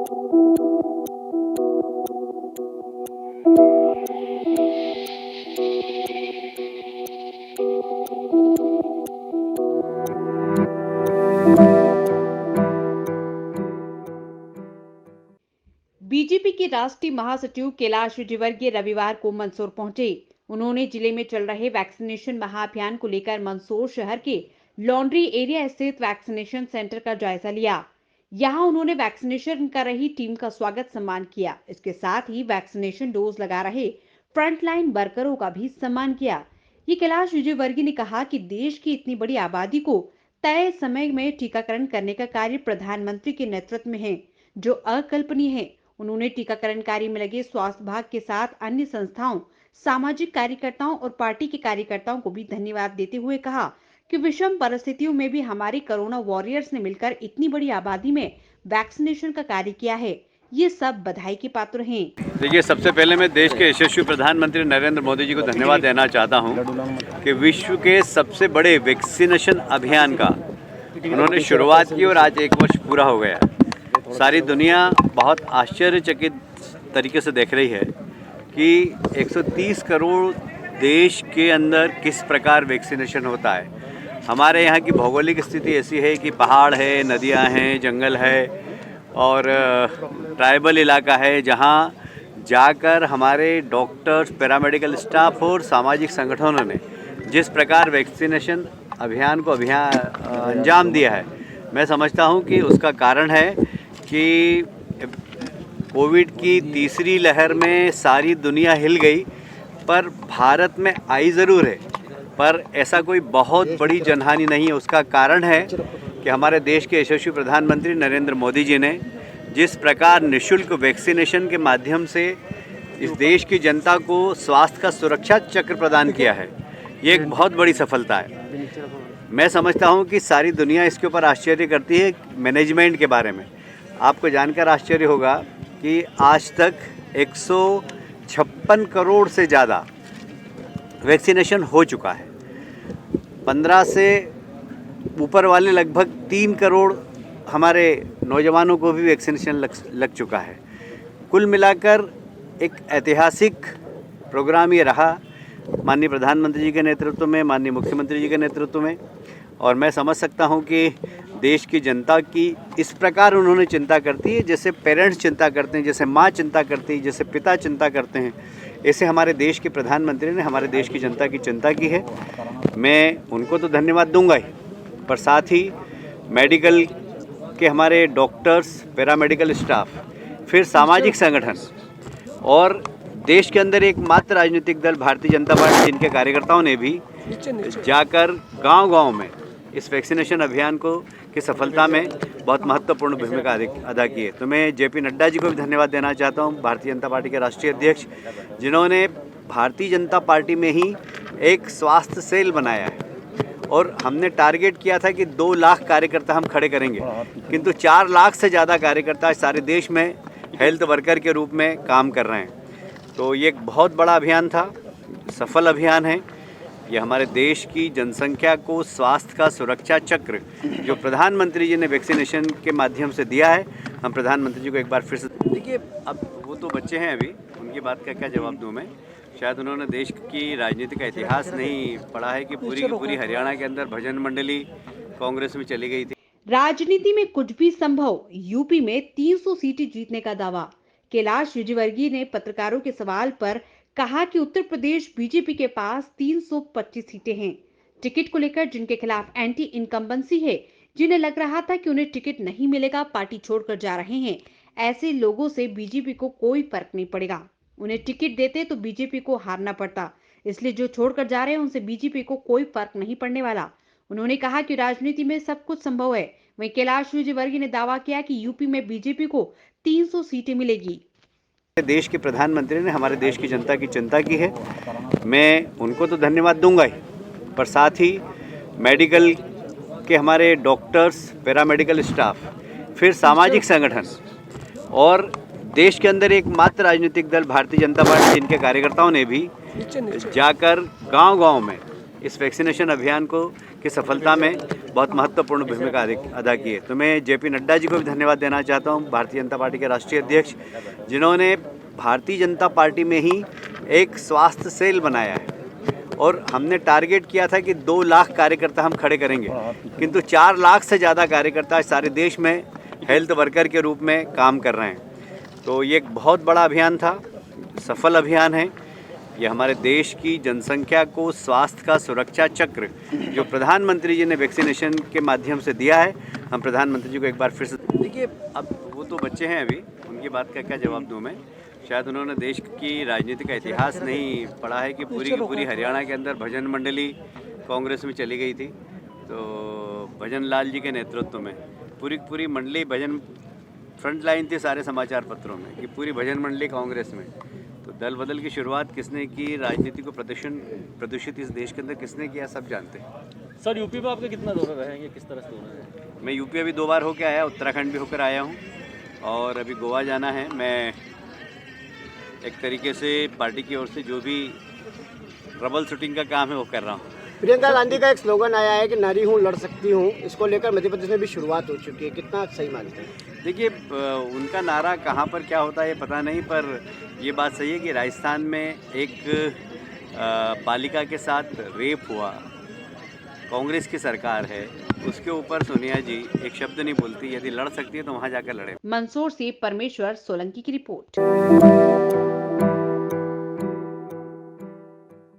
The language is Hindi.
बीजेपी के राष्ट्रीय महासचिव कैलाश विजयवर्गीय रविवार को मंदसौर पहुंचे। उन्होंने जिले में चल रहे वैक्सीनेशन महाअभियान को लेकर मंदसौर शहर के लॉन्ड्री एरिया स्थित वैक्सीनेशन सेंटर का जायजा लिया। यहां उन्होंने वैक्सीनेशन कर रही टीम का स्वागत सम्मान किया। इसके साथ ही वैक्सीनेशन डोज लगा रहे फ्रंटलाइन वर्करों का भी सम्मान किया। ये कैलाश विजयवर्गीय ने कहा कि देश की इतनी बड़ी आबादी को तय समय में टीकाकरण करने का कार्य प्रधानमंत्री के नेतृत्व में है, जो अकल्पनीय है। उन्होंने टीकाकरण कार्य में लगे स्वास्थ्य विभाग के साथ अन्य संस्थाओं, सामाजिक कार्यकर्ताओं और पार्टी के कार्यकर्ताओं को भी धन्यवाद देते हुए कहा कि विषम परिस्थितियों में भी हमारे कोरोना वॉरियर्स ने मिलकर इतनी बड़ी आबादी में वैक्सीनेशन का कार्य किया है। ये सब बधाई के पात्र हैं। देखिए, सबसे पहले मैं देश के यशस्वी प्रधानमंत्री नरेंद्र मोदी जी को धन्यवाद देना चाहता हूं कि विश्व के सबसे बड़े वैक्सीनेशन अभियान का उन्होंने शुरुआत की और आज 1 वर्ष पूरा हो गया है। सारी दुनिया बहुत आश्चर्यचकित तरीके से देख रही है कि 130 करोड़ देश के अंदर किस प्रकार वैक्सीनेशन होता है। हमारे यहाँ की भौगोलिक स्थिति ऐसी है कि पहाड़ है, नदियाँ हैं, जंगल है और ट्राइबल इलाका है, जहाँ जाकर हमारे डॉक्टर्स, पैरामेडिकल स्टाफ और सामाजिक संगठनों ने जिस प्रकार वैक्सीनेशन अभियान को अंजाम दिया है, मैं समझता हूँ कि उसका कारण है कि कोविड की तीसरी लहर में सारी दुनिया हिल गई, पर भारत में आई ज़रूर है, पर ऐसा कोई बहुत बड़ी जनहानि नहीं है। उसका कारण है कि हमारे देश के यशस्वी प्रधानमंत्री नरेंद्र मोदी जी ने जिस प्रकार निःशुल्क वैक्सीनेशन के माध्यम से इस देश की जनता को स्वास्थ्य का सुरक्षा चक्र प्रदान किया है, ये एक बहुत बड़ी सफलता है। मैं समझता हूँ कि सारी दुनिया इसके ऊपर आश्चर्य करती है मैनेजमेंट के बारे में। आपको जानकर आश्चर्य होगा कि आज तक 156 करोड़ से ज़्यादा वैक्सीनेशन हो चुका है। 15 से ऊपर वाले लगभग 3 करोड़ हमारे नौजवानों को भी वैक्सीनेशन लग चुका है। कुल मिलाकर एक ऐतिहासिक प्रोग्राम ये रहा, माननीय प्रधानमंत्री जी के नेतृत्व में, माननीय मुख्यमंत्री जी के नेतृत्व में। और मैं समझ सकता हूँ कि देश की जनता की इस प्रकार उन्होंने चिंता करती है, जैसे पेरेंट्स चिंता करते हैं, जैसे माँ चिंता करती है, जैसे पिता चिंता करते हैं, ऐसे हमारे देश के प्रधानमंत्री ने हमारे देश की जनता की चिंता की है। मैं उनको तो धन्यवाद दूंगा ही, पर साथ ही मेडिकल के हमारे डॉक्टर्स, पैरामेडिकल स्टाफ, फिर सामाजिक संगठन और देश के अंदर एकमात्र राजनीतिक दल भारतीय जनता पार्टी, जिनके कार्यकर्ताओं ने भी जाकर गांव-गांव में इस वैक्सीनेशन अभियान की सफलता में बहुत महत्वपूर्ण भूमिका अदा की है। तो मैं जेपी नड्डा जी को भी धन्यवाद देना चाहता हूं, भारतीय जनता पार्टी के राष्ट्रीय अध्यक्ष, जिन्होंने भारतीय जनता पार्टी में ही एक स्वास्थ्य सेल बनाया है। और हमने टारगेट किया था कि 2 लाख कार्यकर्ता हम खड़े करेंगे, किंतु 4 लाख से ज़्यादा कार्यकर्ता सारे देश में हेल्थ वर्कर के रूप में काम कर रहे हैं। तो ये एक बहुत बड़ा अभियान था, सफल अभियान है। ये हमारे देश की जनसंख्या को स्वास्थ्य का सुरक्षा चक्र जो प्रधानमंत्री जी ने वैक्सीनेशन के माध्यम से दिया है, हम प्रधानमंत्री जी को एक बार फिर से देखिए। अब वो तो बच्चे हैं, अभी उनकी बात का क्या जवाब दूँ मैं। शायद उन्होंने देश की राजनीति का इतिहास नहीं पढ़ा है कि पूरी की पूरी हरियाणा के अंदर भजन मंडली कांग्रेस में चली गई थी। राजनीति में कुछ भी संभव, यूपी में 300 सीटें जीतने का दावा। कैलाश विजयवर्गीय ने पत्रकारों के सवाल पर कहा कि उत्तर प्रदेश बीजेपी के पास 325 सीटें हैं। टिकट को लेकर जिनके खिलाफ एंटी इनकम्बेंसी है, जिन्हें लग रहा था कि उन्हें टिकट नहीं मिलेगा, पार्टी छोड़कर जा रहे हैं, ऐसे लोगों से बीजेपी को कोई फर्क नहीं पड़ेगा। उन्हें टिकट देते तो बीजेपी को हारना पड़ता, इसलिए जो छोड़कर जा रहे हैं उनसे बीजेपी को कोई फर्क नहीं पड़ने वाला। उन्होंने कहा कि राजनीति में सब कुछ संभव है। वहीं कैलाश विजयवर्गीय ने दावा किया कि यूपी में बीजेपी को 300 सीटें मिलेगी। देश के प्रधानमंत्री ने हमारे देश की जनता की चिंता की है, मैं उनको तो धन्यवाद दूंगा ही, पर साथ ही मेडिकल के हमारे डॉक्टर्स, पैरामेडिकल स्टाफ, फिर सामाजिक संगठन और देश के अंदर एकमात्र राजनीतिक दल भारतीय जनता पार्टी, जिनके कार्यकर्ताओं ने भी जाकर गांव-गांव में इस वैक्सीनेशन अभियान को की सफलता में बहुत महत्वपूर्ण भूमिका अदा की है। तो मैं जेपी नड्डा जी को भी धन्यवाद देना चाहता हूँ, भारतीय जनता पार्टी के राष्ट्रीय अध्यक्ष, जिन्होंने भारतीय जनता पार्टी में ही एक स्वास्थ्य सेल बनाया है। और हमने टारगेट किया था कि 2 लाख कार्यकर्ता हम खड़े करेंगे, किंतु 4 लाख से ज़्यादा कार्यकर्ता सारे देश में हेल्थ वर्कर के रूप में काम कर रहे हैं। तो ये एक बहुत बड़ा अभियान था, सफल अभियान है। ये हमारे देश की जनसंख्या को स्वास्थ्य का सुरक्षा चक्र जो प्रधानमंत्री जी ने वैक्सीनेशन के माध्यम से दिया है, हम प्रधानमंत्री जी को एक बार फिर से देखिए। अब वो तो बच्चे हैं, अभी उनकी बात का क्या जवाब दूँ मैं। शायद उन्होंने देश की राजनीति का इतिहास नहीं पढ़ा है कि पूरी की पूरी हरियाणा के अंदर भजन मंडली कांग्रेस में चली गई थी। तो भजन लाल जी के नेतृत्व में पूरी की पूरी मंडली भजन फ्रंट लाइन थी सारे समाचार पत्रों में कि पूरी भजन मंडली कांग्रेस में। तो दल बदल की शुरुआत किसने की, राजनीति को प्रदूषित इस देश के अंदर किसने किया, सब जानते हैं। सर यूपी में आपके कितना दौरे रहेंगे, किस तरह से दौरे रहेंगे? मैं यूपी अभी 2 बार होकर आया, उत्तराखंड भी होकर आया हूँ और अभी गोवा जाना है। मैं एक तरीके से पार्टी की ओर से जो भी ट्रबल शूटिंग का काम है वो कर रहा हूँ। प्रियंका गांधी का एक स्लोगन आया है कि नारी हूँ लड़ सकती हूँ, इसको लेकर मध्य प्रदेश में भी शुरुआत हो चुकी है, कितना सही मानते हैं? देखिए, उनका नारा कहाँ पर क्या होता है ये पता नहीं, पर ये बात सही है कि राजस्थान में एक बालिका के साथ रेप हुआ, कांग्रेस की सरकार है, उसके ऊपर सोनिया जी एक शब्द नहीं बोलती। यदि लड़ सकती है तो वहाँ जाकर लड़े। मंदसौर से परमेश्वर सोलंकी की रिपोर्ट।